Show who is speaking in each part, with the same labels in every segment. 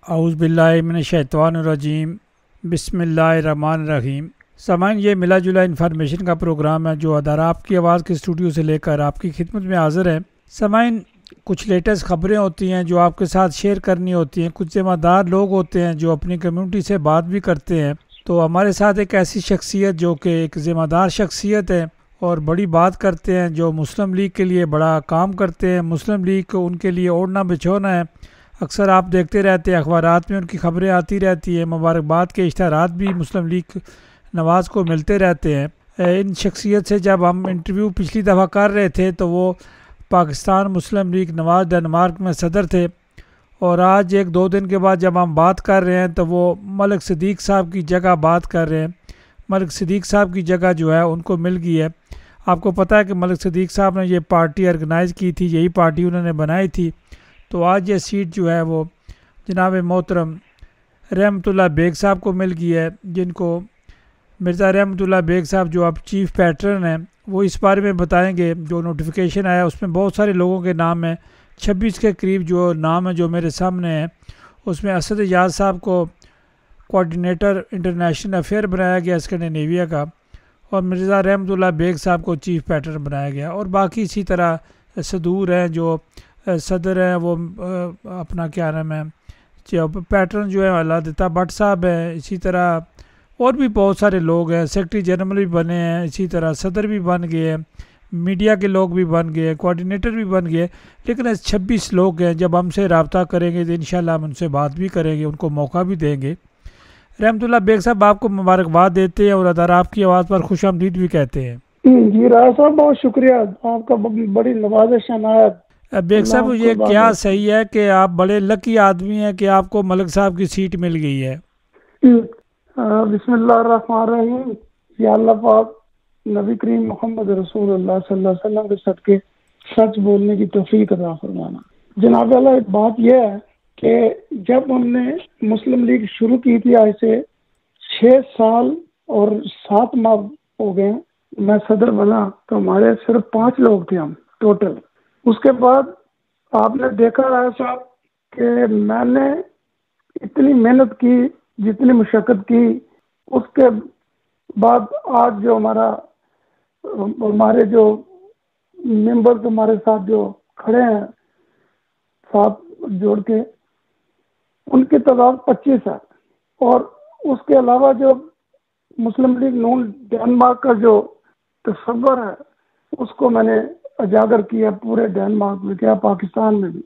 Speaker 1: اعوذ باللہ من الشیطان الرجیم بسم اللہ الرحمن الرحیم۔ سامعین، یہ ملا جلا انفارمیشن کا پروگرام ہے جو ادارہ آپ کی آواز کے اسٹوڈیو سے لے کر آپ کی خدمت میں حاضر ہے۔ سامعین، کچھ لیٹسٹ خبریں ہوتی ہیں جو آپ کے ساتھ شیئر کرنی ہوتی ہیں، کچھ ذمہ دار لوگ ہوتے ہیں جو اپنی کمیونٹی سے بات بھی کرتے ہیں، تو ہمارے ساتھ ایک ایسی شخصیت جو کہ ایک ذمہ دار شخصیت ہے اور بڑی بات کرتے ہیں، جو مسلم لیگ کے لیے بڑا کام کرتے ہیں۔ مسلم لیگ کو ان کے لیے اوڑھنا بچھونا ہے۔ اکثر آپ دیکھتے رہتے ہیں اخبارات میں ان کی خبریں آتی رہتی ہیں، مبارکباد کے اشتہارات بھی مسلم لیگ نواز کو ملتے رہتے ہیں۔ ان شخصیت سے جب ہم انٹرویو پچھلی دفعہ کر رہے تھے تو وہ پاکستان مسلم لیگ نواز ڈنمارک میں صدر تھے، اور آج ایک دو دن کے بعد جب ہم بات کر رہے ہیں تو وہ ملک صدیق صاحب کی جگہ بات کر رہے ہیں۔ ملک صدیق صاحب کی جگہ جو ہے ان کو مل گئی ہے۔ آپ کو پتہ ہے کہ ملک صدیق صاحب نے یہ پارٹی آرگنائز کی تھی، یہی پارٹی انہوں نے بنائی تھی، تو آج یہ سیٹ جو ہے وہ جناب محترم رحمت اللہ بیگ صاحب کو مل گئی ہے، جن کو مرزا رحمت اللہ بیگ صاحب جو اب چیف پیٹرن ہیں وہ اس بارے میں بتائیں گے۔ جو نوٹیفیکیشن آیا اس میں بہت سارے لوگوں کے نام ہیں، 26 کے قریب جو نام ہیں جو میرے سامنے ہیں۔ اس میں اسد اجاز صاحب کو کوارڈینیٹر انٹرنیشنل افیئر بنایا گیا اسکینڈینیویا کا، اور مرزا رحمت اللہ بیگ صاحب کو چیف پیٹرن بنایا گیا، اور باقی اسی طرح صدور ہیں جو صدر ہیں، وہ اپنا کیا نام ہے جو پیٹرن جو ہے علادتہ بٹ صاحب ہیں۔ اسی طرح اور بھی بہت سارے لوگ ہیں، سیکرٹری جنرل بھی بنے ہیں، اسی طرح صدر بھی بن گئے ہیں، میڈیا کے لوگ بھی بن گئے ہیں، کوارڈینیٹر بھی بن گئے، لیکن 26 لوگ ہیں۔ جب ہم سے رابطہ کریں گے تو انشاءاللہ ہم ان سے بات بھی کریں گے، ان کو موقع بھی دیں گے۔ رحمت اللہ بیگ صاحب آپ کو مبارکباد دیتے ہیں اور ادارہ آپ کی آواز پر خوش آمدید بھی کہتے ہیں۔
Speaker 2: جی راہ صاحب، بہت شکریہ آپ کا، بڑی نوازش عنایت۔
Speaker 1: بیگ صاحب، یہ کیا صحیح ہے کہ آپ بڑے لکی آدمی ہیں کہ آپ کو ملک صاحب کی سیٹ مل گئی ہے؟
Speaker 2: بسم اللہ الرحمن الرحیم۔ یا اللہ پاک نبی کریم محمد رسول اللہ صلی اللہ علیہ وسلم کے صدقے سچ بولنے کی توفیق عطا فرمانا۔ جناب اللہ، ایک بات یہ ہے کہ جب ہم نے مسلم لیگ شروع کی تھی، آج سے 6 سال اور 7 ماہ ہو گئے، میں صدر بنا تو ہمارے صرف 5 لوگ تھے ہم ٹوٹل۔ اس کے بعد آپ نے دیکھا ہے صاحب کہ میں نے اتنی محنت کی، جتنی مشقت کی، اس کے بعد آج جو ہمارے جو ممبرز ہمارے ساتھ جو کھڑے ہیں ساتھ جوڑ کے، ان کی تعداد 25 ہے، اور اس کے علاوہ جو مسلم لیگ نون ڈنمارک کا جو تصور ہے اس کو میں نے اجاگر کیا پورے ڈنمارک میں، کیا پاکستان میں بھی۔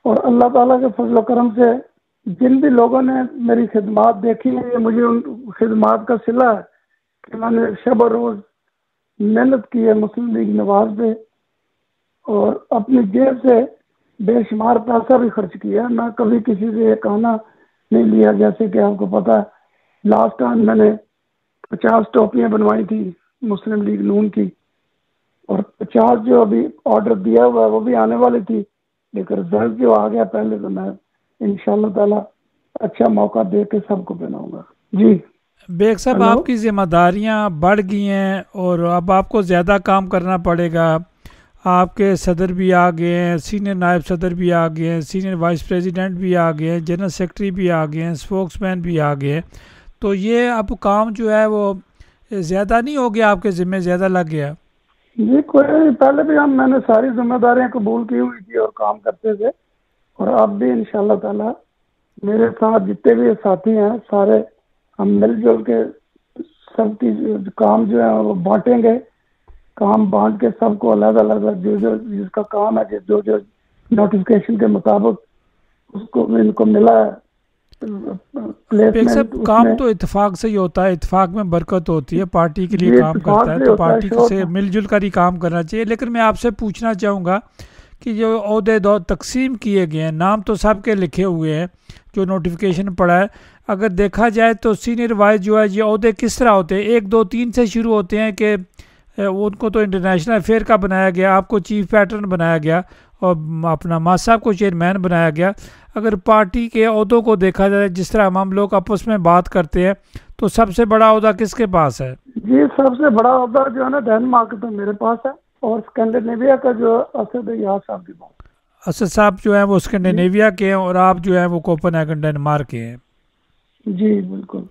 Speaker 2: اور اللہ تعالیٰ کے فضل و کرم سے جن بھی لوگوں نے میری خدمات دیکھی ہیں، یہ مجھے ان خدمات کا صلہ ہے کہ میں نے شب و روز محنت کی ہے مسلم لیگ نواز پہ، اور اپنی جیب سے بے شمار پیسہ بھی خرچ کیا ہے۔ میں کبھی کسی سے ایک آنا نہیں لیا، جیسے کہ آپ کو پتہ ہے لاسٹ ٹائم میں نے 50 ٹوپیاں بنوائی تھی مسلم لیگ نون کی، اور 50 جو ابھی آرڈر دیا ہوا ہے وہ بھی آنے والی تھی، لیکن رزلٹ جو آ گیا پہلے، تو میں انشاءاللہ تعالیٰ اچھا موقع دے کے سب کو بناؤں گا۔ جی
Speaker 1: بیگ صاحب، آپ کی ذمہ داریاں بڑھ گئی ہیں اور اب آپ کو زیادہ کام کرنا پڑے گا۔ آپ کے صدر بھی آ گئے ہیں، سینئر نائب صدر بھی آ گئے ہیں، سینئر وائس پریزیڈنٹ بھی آ گئے ہیں، جنرل سیکرٹری بھی آ گئے ہیں، اسپوکس مین بھی آ گئے ہیں، تو یہ اب کام جو ہے وہ زیادہ نہیں ہو گیا، آپ کے ذمہ زیادہ لگ گیا؟
Speaker 2: جی کوئی، پہلے بھی میں نے ساری ذمہ داریاں قبول کی ہوئی تھی اور کام کرتے تھے، اور اب بھی انشاءاللہ تعالیٰ میرے ساتھ جتنے بھی ساتھی ہیں سارے ہم مل جل کے سب کی کام جو ہے وہ بانٹیں گے، کام بانٹ کے سب کو الگ الگ جو جس کا کام ہے، جو نوٹیفیکیشن کے مطابق اس کو ان کو ملا ہے
Speaker 1: صاحب، کام تو اتفاق سے ہی ہوتا ہے، اتفاق میں برکت ہوتی ہے، پارٹی کے لیے کام کرتا ہے تو پارٹی سے مل جل کر ہی کام کرنا چاہیے۔ لیکن میں آپ سے پوچھنا چاہوں گا کہ جو عہدے تقسیم کیے گئے ہیں، نام تو سب کے لکھے ہوئے ہیں جو نوٹیفیکیشن پڑا ہے، اگر دیکھا جائے تو سینئر وائز جو ہے یہ عہدے کس طرح ہوتے ہیں؟ 1 2 3 سے شروع ہوتے ہیں کہ ان کو تو انٹرنیشنل افیئر کا بنایا گیا، آپ کو چیف پیٹرن بنایا گیا، اور اپنا ماں صاحب کو چیئرمین بنایا گیا۔ اگر پارٹی کے عہدوں کو دیکھا جائے، جس طرح ہم لوگ آپس میں بات کرتے ہیں، تو سب سے بڑا عہدہ کس کے پاس ہے؟
Speaker 2: جی سب سے بڑا عہدہ جو ہے نا ڈنمارک تو میرے پاس ہے، اور اسکینڈینیویا کا جو اسد اجاز صاحب کے پاس۔
Speaker 1: اسد صاحب جو ہیں وہ اسکینڈینیویا کے ہیں اور آپ جو ہیں وہ کوپن ہیگن ڈنمارک کے ہیں.
Speaker 2: جی بالکل.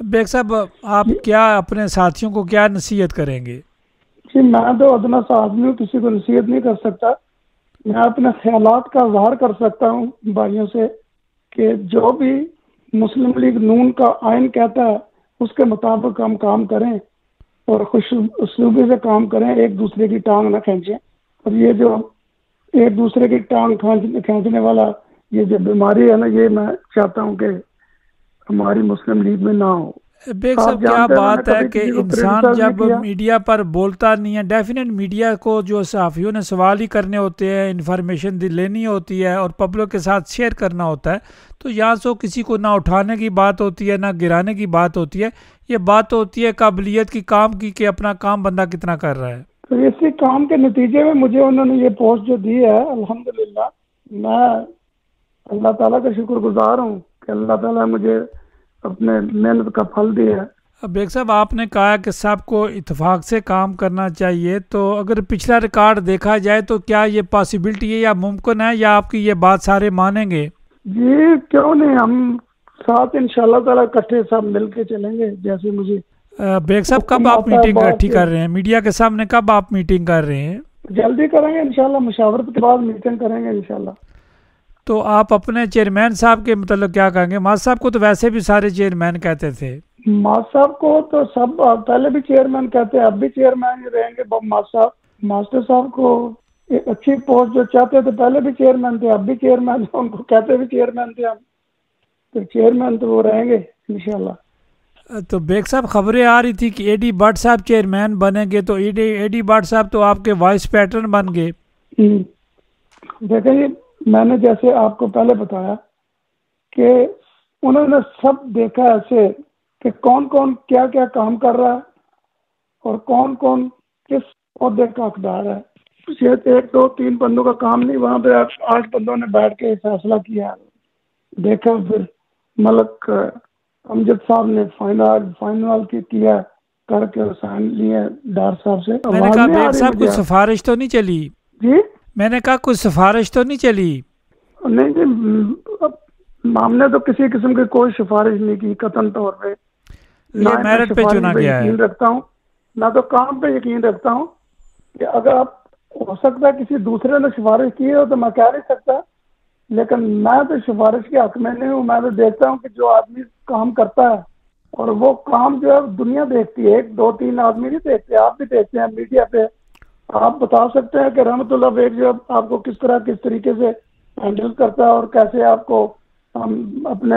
Speaker 1: بیگ صاحب آپ کیا اپنے ساتھیوں کو کیا نصیحت کریں گے؟
Speaker 2: جی میں تو ادنا سا آدمی ہوں, کسی کو نصیحت نہیں کر سکتا. میں اپنے خیالات کا اظہار کر سکتا ہوں بھائیوں سے کہ جو بھی مسلم لیگ نون کا آئین کہتا ہے اس کے مطابق ہم کام کریں اور خوش اسلوبی سے کام کریں, ایک دوسرے کی ٹانگ نہ کھینچیں. اور یہ جو ایک دوسرے کی ٹانگ کھینچنے والا یہ جو بیماری ہے نا, یہ میں چاہتا ہوں کہ ہماری مسلم لیگ میں نہ ہو.
Speaker 1: بیگ صاحب کیا بات ہے کہ انسان جب میڈیا پر بولتا نہیں ہے, ڈیفینیٹ میڈیا کو جو صحافیوں نے سوال ہی کرنے ہوتے ہیں, انفارمیشن لینی ہوتی ہے اور پبلک کے ساتھ شیئر کرنا ہوتا ہے, تو یہاں سے کسی کو نہ اٹھانے کی بات ہوتی ہے نہ گرانے کی بات ہوتی ہے. یہ بات ہوتی ہے قابلیت کی, کام کی, کہ اپنا کام بندہ کتنا کر رہا ہے.
Speaker 2: تو اسی کام کے نتیجے میں مجھے انہوں نے یہ پوسٹ جو دی ہے, الحمدللہ میں اللہ تعالیٰ کا شکر گزار ہوں کہ اللہ تعالیٰ مجھے اپنے محنت کا پھل دیا ہے.
Speaker 1: بیگ صاحب آپ نے کہا کہ سب کو اتفاق سے کام کرنا چاہیے, تو اگر پچھلا ریکارڈ دیکھا جائے تو کیا یہ پاسبلٹی ہے یا ممکن ہے, یا آپ کی یہ بات سارے مانیں گے؟
Speaker 2: جی کیوں نہیں, ہم ساتھ انشاءاللہ تعالیٰ اکٹھے سب مل کے چلیں گے. جیسے مجھے
Speaker 1: بیگ صاحب کب آپ میٹنگ اکٹھی کر رہے ہیں میڈیا کے سامنے, کب آپ میٹنگ کر رہے ہیں؟
Speaker 2: جلدی کریں گے انشاءاللہ, مشاورت کے بعد میٹنگ کریں گے انشاءاللہ.
Speaker 1: تو آپ اپنے چیئرمین صاحب کے متعلق کیا کہیں گے؟ ماس صاحب کو تو ویسے بھی سارے چیئرمین کہتے تھے.
Speaker 2: ماس صاحب کو تو سب پہلے بھی چیئرمین کہتے ہیں, اب بھی چیئرمین رہیں گے. ماس صاحب ماسٹر صاحب کو ایک اچھی پوسٹ جو چاہتے تھے, پہلے بھی چیئرمین تھے, اب بھی چیئرمین, ان کو کہتے بھی چیئرمین تھے ہم, تو چیئرمین تو وہ رہیں گے انشاءاللہ.
Speaker 1: تو بیگ صاحب خبریں آ رہی تھی کہ اے ڈی بٹ صاحب چیئرمین بنیں گے, تو اے ڈی بٹ صاحب تو آپ کے وائس پیٹرن بن گئے.
Speaker 2: دیکھیں جی, میں نے جیسے آپ کو پہلے بتایا کہ انہوں نے سب دیکھا ایسے کہ کون کون کیا کیا کام کر رہا ہے اور کون کون کس عہدے کا حقدار ہے. صرف 1 2 3 بندوں کا کام نہیں, وہاں پہ 8 بندوں نے بیٹھ کے فیصلہ کیا, دیکھا. پھر ملک امجد صاحب نے فائنل کیا کر کے سائن لیے ڈار صاحب سے.
Speaker 1: میں نے کہا بیگ صاحب کوئی سفارش تو نہیں چلی؟
Speaker 2: جی
Speaker 1: میں نے کہا کوئی سفارش تو نہیں چلی؟
Speaker 2: نہیں جی, ہم نے تو کسی قسم کی کوئی سفارش نہیں کی قطعاً طور پہ.
Speaker 1: یہ میرٹ پہ چنا گیا ہے.
Speaker 2: یقین رکھتا ہوں, نہ تو کام پہ یقین رکھتا ہوں کہ اگر آپ ہو سکتا ہے کسی دوسرے نے سفارش کی ہو تو میں کہہ نہیں سکتا, لیکن میں تو سفارش کے حق میں نہیں ہوں. میں تو دیکھتا ہوں کہ جو آدمی کام کرتا ہے, اور وہ کام جو ہے دنیا دیکھتی ہے, 1 2 3 آدمی نہیں دیکھتے, آپ بھی دیکھتے ہیں میڈیا پہ. آپ بتا سکتے ہیں کہ رحمت اللہ بیگ جو آپ کو کس طریقے سے ہینڈل کرتا ہے اور کیسے آپ کو ہم اپنے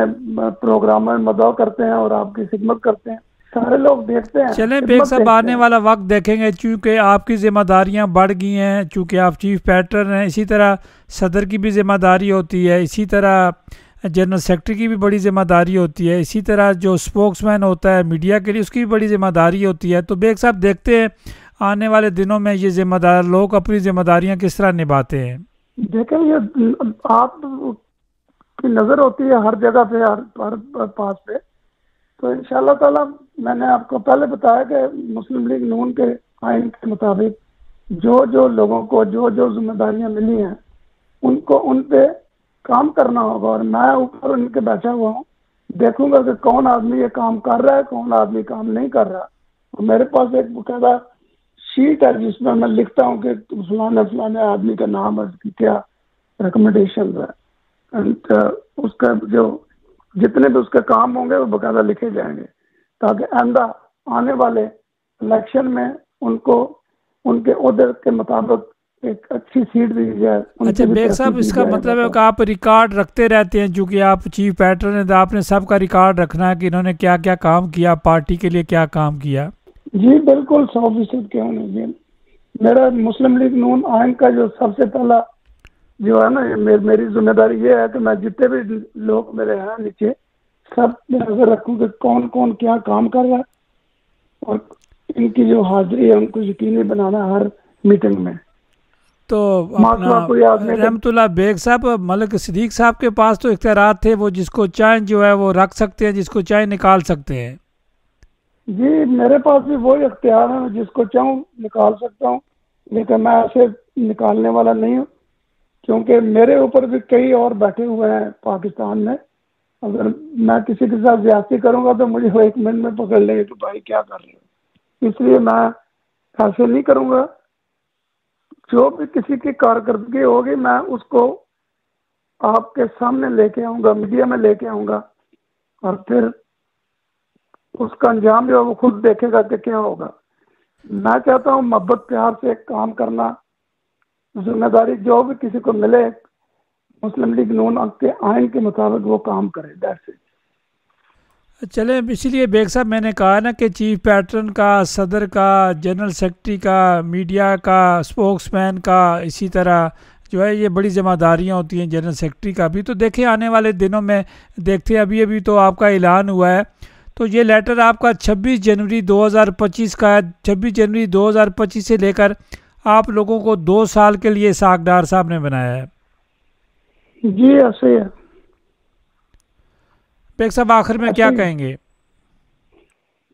Speaker 2: پروگرام میں مدعو کرتے ہیں اور آپ کی خدمت کرتے ہیں, سارے لوگ دیکھتے ہیں.
Speaker 1: چلیں بیگ صاحب آنے والا وقت دیکھیں گے, چونکہ آپ کی ذمہ داریاں بڑھ گئی ہیں, چونکہ آپ چیف پیٹرن ہیں. اسی طرح صدر کی بھی ذمہ داری ہوتی ہے, اسی طرح جنرل سیکرٹری کی بھی بڑی ذمہ داری ہوتی ہے, اسی طرح جو اسپوکس مین ہوتا ہے میڈیا کے لیے اس کی بھی بڑی ذمہ داری ہوتی ہے. تو بیگ صاحب دیکھتے ہیں آنے والے دنوں میں یہ ذمہ دار لوگ اپنی ذمہ داریاں کس طرح نبھاتے ہیں.
Speaker 2: دیکھیں یہ آپ کی نظر ہوتی ہے ہر جگہ پہ, ہر پاس پہ. تو انشاءاللہ تعالی میں نے آپ کو پہلے بتایا کہ مسلم لیگ نون کے آئین کے مطابق جو لوگوں کو جو ذمہ داریاں ملی ہیں ان پہ کام کرنا ہوگا. اور میں اوپر ان کے بیٹھا ہوا ہوں, دیکھوں گا کہ کون آدمی یہ کام کر رہا ہے, کون آدمی کام نہیں کر رہا. اور میرے پاس ایک باقاعدہ شیٹ ہے جس میں میں لکھتا ہوں کہ فلانے آدمی کا نام ہے, اس کی کیا ریکمنڈیشن ہے, اس کا جو جتنے بھی اس کے کام ہوں گے وہ باقاعدہ لکھے جائیں گے, تاکہ آئندہ آنے والے الیکشن میں ان کو ان کے عہدے کے مطابق ایک اچھی سیٹ دی جائے.
Speaker 1: اچھا بیگ صاحب, اس کا مطلب ہے کہ آپ ریکارڈ رکھتے رہتے ہیں, چونکہ آپ چیف پیٹرن ہیں تو آپ نے سب کا ریکارڈ رکھنا ہے کہ انہوں نے کیا کیا کام کیا, پارٹی کے لیے کیا کام کیا.
Speaker 2: جی بالکل 100% کیوں نہیں. جی میرا مسلم لیگ نون آئین کا جو سب سے پہلا جو ہے نا, میری ذمہ داری یہ ہے کہ میں جتنے بھی لوگ میرے ہیں نیچے سب نظر رکھوں کہ کون کون کیا کام کر رہا ہے, اور ان کی جو حاضری ہے ان کو یقینی بنانا ہر میٹنگ میں.
Speaker 1: تو رحمت اللہ بیگ صاحب, ملک صدیق صاحب کے پاس تو اختیارات تھے, وہ جس کو چاہیں جو ہے وہ رکھ سکتے ہیں, جس کو چاہیں نکال سکتے ہیں.
Speaker 2: جی میرے پاس بھی وہی اختیار ہے, جس کو چاہوں نکال سکتا ہوں, لیکن میں ایسے نکالنے والا نہیں ہوں, کیونکہ میرے اوپر بھی کئی اور بیٹھے ہوئے ہیں پاکستان میں. اگر میں کسی کے ساتھ زیادتی کروں گا تو مجھے وہ 1 منٹ میں پکڑ لیں گے کہ بھائی کیا کر رہے ہو. اس لیے میں ایسے نہیں کروں گا. جو بھی کسی کی کارکردگی ہوگی میں اس کو آپ کے سامنے لے کے آؤں گا, میڈیا میں لے کے آؤں گا, اور پھر اس کا انجام جو ہے وہ خود دیکھے گا کہ کیا ہوگا. میں چاہتا ہوں محبت پیار سے کام کرنا, ذمہ داری جو بھی کسی کو ملے مسلم لیگ نون کے آئین کے مطابق وہ کام کرے. That's it.
Speaker 1: چلیں اسی لیے بیگ صاحب میں نے کہا نا کہ چیف پیٹرن کا, صدر کا, جنرل سیکرٹری کا, میڈیا کا, اسپوکس مین کا, اسی طرح جو ہے یہ بڑی ذمہ داریاں ہوتی ہیں جنرل سیکرٹری کا بھی. تو دیکھیں آنے والے دنوں میں دیکھتے ابھی تو آپ کا اعلان ہوا ہے, تو یہ لیٹر آپ کا 26 جنوری 2025 کا ہے. 26 جنوری 2025 سے لے کر آپ لوگوں کو 2 سال کے لیے اسحاق ڈار صاحب نے بنایا ہے.
Speaker 2: جی ایسے ہے.
Speaker 1: بیگ صاحب آخر میں کیا کہیں گے؟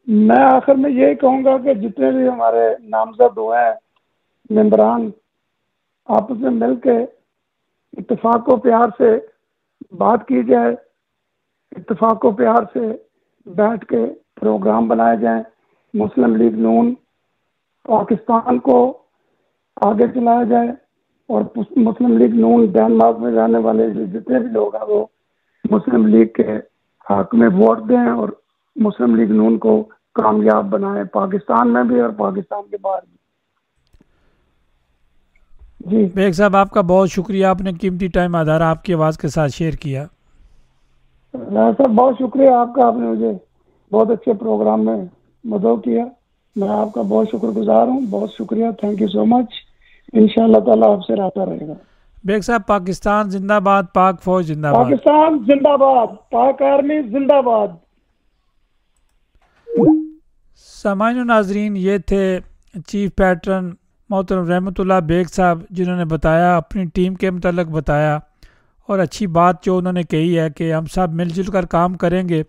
Speaker 2: میں آخر میں یہی کہوں گا کہ جتنے بھی ہمارے نامزد ہوئے ہیں ممبران, آپس میں مل کے اتفاق و پیار سے بات کی جائے, اتفاق و پیار سے بیٹھ کے پروگرام بنائے جائیں. مسلم لیگ نون پاکستان کو آگے چلایا جائے, اور مسلم لیگ نون ڈنمارک میں جانے والے جتنے بھی لوگ ہیں وہ مسلم لیگ کے حق میں ووٹ دیں اور مسلم لیگ نون کو کامیاب بنائیں, پاکستان میں بھی اور پاکستان کے باہر بھی. جی
Speaker 1: بیگ صاحب آپ کا بہت شکریہ, آپ نے قیمتی ٹائم ادارہ آپ کی آواز کے ساتھ شیئر کیا.
Speaker 2: صاحب بہت شکریہ آپ کا, آپ نے مجھے بہت اچھے پروگرام میں مدعو کیا. میں آپ کا بہت شکر گزار ہوں. بہت شکریہ, تھینک یو سو مچ. انشاءاللہ تعالیٰ آپ سے رابطہ رہے گا.
Speaker 1: بیگ صاحب پاکستان زندہ باد, پاک فوج زندہ باد.
Speaker 2: پاکستان زندہ باد, پاک آرمی زندہ باد.
Speaker 1: سامعین و ناظرین, یہ تھے چیف پیٹرن محترم رحمت اللہ بیگ صاحب, جنہوں نے بتایا, اپنی ٹیم کے متعلق بتایا, اور اچھی بات جو انہوں نے کہی ہے کہ ہم سب مل جل کر کام کریں گے,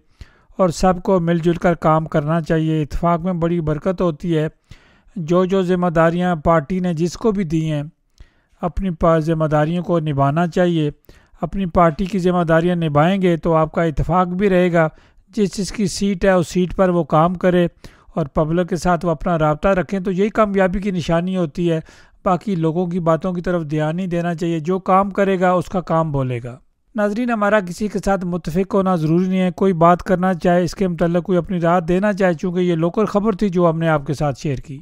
Speaker 1: اور سب کو مل جل کر کام کرنا چاہیے. اتفاق میں بڑی برکت ہوتی ہے. جو ذمہ داریاں پارٹی نے جس کو بھی دی ہیں اپنی ذمہ داریوں کو نبھانا چاہیے. اپنی پارٹی کی ذمہ داریاں نبھائیں گے تو آپ کا اتفاق بھی رہے گا. جس کی سیٹ ہے اس سیٹ پر وہ کام کرے اور پبلک کے ساتھ وہ اپنا رابطہ رکھیں, تو یہی کامیابی کی نشانی ہوتی ہے. باقی لوگوں کی باتوں کی طرف دھیان نہیں دینا چاہیے. جو کام کرے گا اس کا کام بولے گا. ناظرین, ہمارا کسی کے ساتھ متفق ہونا ضروری نہیں ہے. کوئی بات کرنا چاہے, اس کے متعلق کوئی اپنی رائے دینا چاہے, چونکہ یہ لوکل خبر تھی جو ہم نے آپ کے ساتھ شیئر کی.